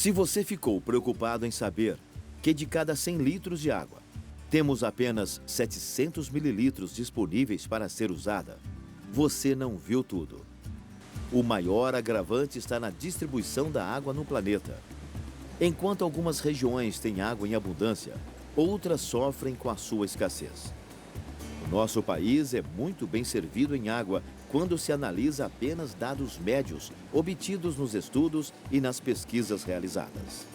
Se você ficou preocupado em saber que de cada 100 litros de água, temos apenas 700 mililitros disponíveis para ser usada, você não viu tudo. O maior agravante está na distribuição da água no planeta. Enquanto algumas regiões têm água em abundância, outras sofrem com a sua escassez. O nosso país é muito bem servido em água quando se analisa apenas dados médios obtidos nos estudos e nas pesquisas realizadas.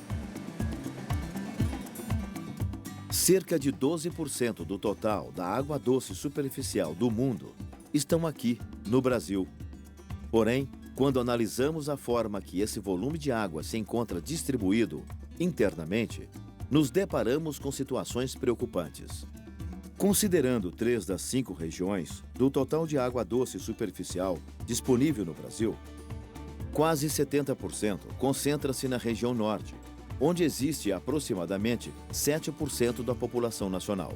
Cerca de 12% do total da água doce superficial do mundo estão aqui, no Brasil. Porém, quando analisamos a forma que esse volume de água se encontra distribuído internamente, nos deparamos com situações preocupantes. Considerando 3 das 5 regiões do total de água doce superficial disponível no Brasil, quase 70% concentra-se na região norte, onde existe aproximadamente 7% da população nacional.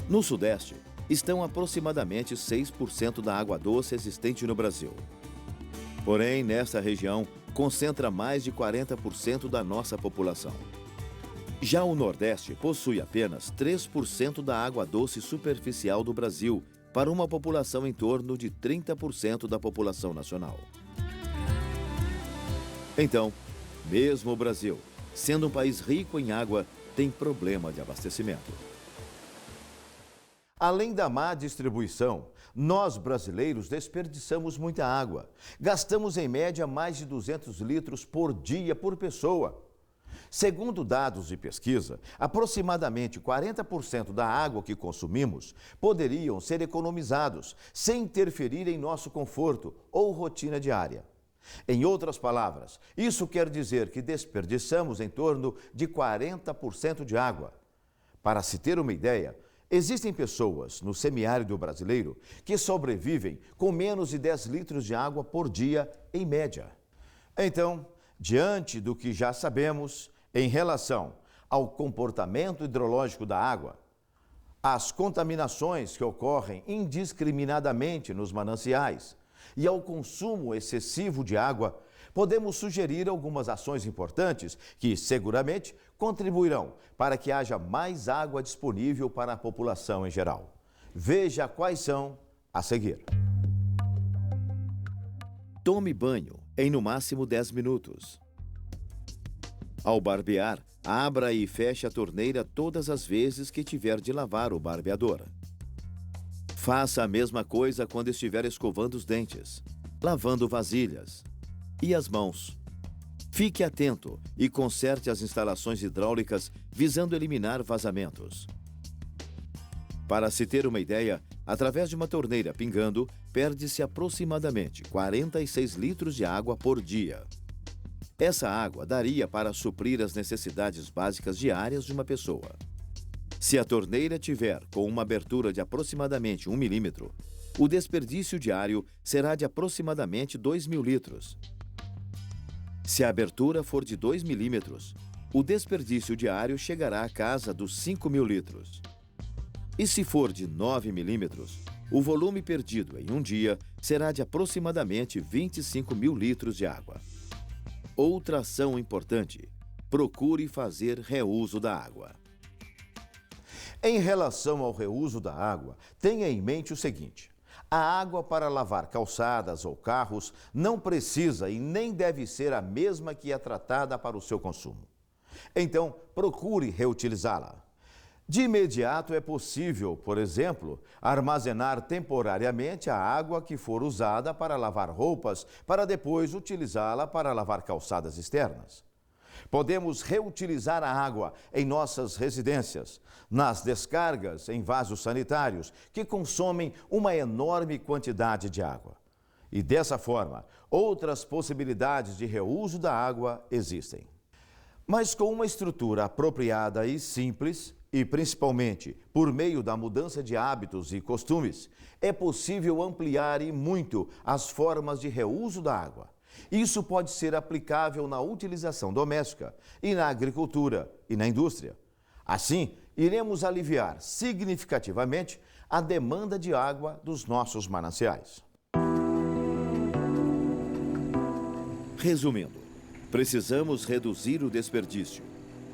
No sudeste, estão aproximadamente 6% da água doce existente no Brasil. Porém, nesta região, concentra mais de 40% da nossa população. Já o Nordeste possui apenas 3% da água doce superficial do Brasil, para uma população em torno de 30% da população nacional. Então, mesmo o Brasil, sendo um país rico em água, tem problema de abastecimento. Além da má distribuição, nós brasileiros desperdiçamos muita água. Gastamos em média mais de 200 litros por dia por pessoa. Segundo dados de pesquisa, aproximadamente 40% da água que consumimos poderiam ser economizados sem interferir em nosso conforto ou rotina diária. Em outras palavras, isso quer dizer que desperdiçamos em torno de 40% de água. Para se ter uma ideia, existem pessoas no semiárido brasileiro que sobrevivem com menos de 10 litros de água por dia, em média. Então, diante do que já sabemos em relação ao comportamento hidrológico da água, às contaminações que ocorrem indiscriminadamente nos mananciais e ao consumo excessivo de água, podemos sugerir algumas ações importantes que seguramente contribuirão para que haja mais água disponível para a população em geral. Veja quais são a seguir. Tome banho em no máximo 10 minutos. Ao barbear, abra e feche a torneira todas as vezes que tiver de lavar o barbeador. Faça a mesma coisa quando estiver escovando os dentes, lavando vasilhas e as mãos. Fique atento e conserte as instalações hidráulicas visando eliminar vazamentos. Para se ter uma ideia, através de uma torneira pingando, perde-se aproximadamente 46 litros de água por dia. Essa água daria para suprir as necessidades básicas diárias de uma pessoa. Se a torneira tiver com uma abertura de aproximadamente 1 milímetro, o desperdício diário será de aproximadamente 2.000 litros. Se a abertura for de 2 milímetros, o desperdício diário chegará à casa dos 5.000 litros. E se for de 9 milímetros, o volume perdido em um dia será de aproximadamente 25.000 litros de água. Outra ação importante: procure fazer reuso da água. Em relação ao reuso da água, tenha em mente o seguinte: a água para lavar calçadas ou carros não precisa e nem deve ser a mesma que é tratada para o seu consumo. Então, procure reutilizá-la. De imediato é possível, por exemplo, armazenar temporariamente a água que for usada para lavar roupas, para depois utilizá-la para lavar calçadas externas. Podemos reutilizar a água em nossas residências, nas descargas em vasos sanitários, que consomem uma enorme quantidade de água. E dessa forma, outras possibilidades de reuso da água existem. Mas com uma estrutura apropriada e simples, e principalmente por meio da mudança de hábitos e costumes, é possível ampliar e muito as formas de reuso da água. Isso pode ser aplicável na utilização doméstica e na agricultura e na indústria. Assim, iremos aliviar significativamente a demanda de água dos nossos mananciais. Resumindo, Precisamos reduzir o desperdício,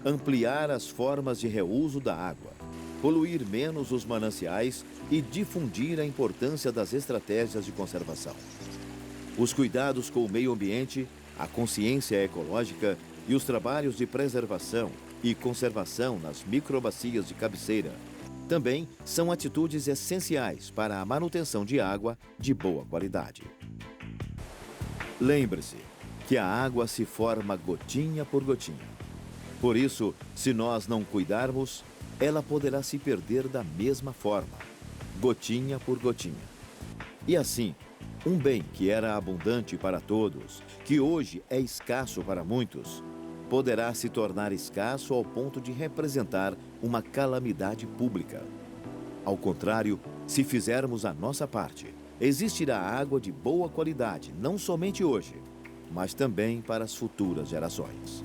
ampliar as formas de reuso da água, poluir menos os mananciais e difundir a importância das estratégias de conservação. Os cuidados com o meio ambiente, a consciência ecológica e os trabalhos de preservação e conservação nas microbacias de cabeceira também são atitudes essenciais para a manutenção de água de boa qualidade. Lembre-se que a água se forma gotinha por gotinha. Por isso, se nós não cuidarmos, ela poderá se perder da mesma forma, gotinha por gotinha. E assim, um bem que era abundante para todos, que hoje é escasso para muitos, poderá se tornar escasso ao ponto de representar uma calamidade pública. Ao contrário, se fizermos a nossa parte, existirá água de boa qualidade, não somente hoje, mas também para as futuras gerações.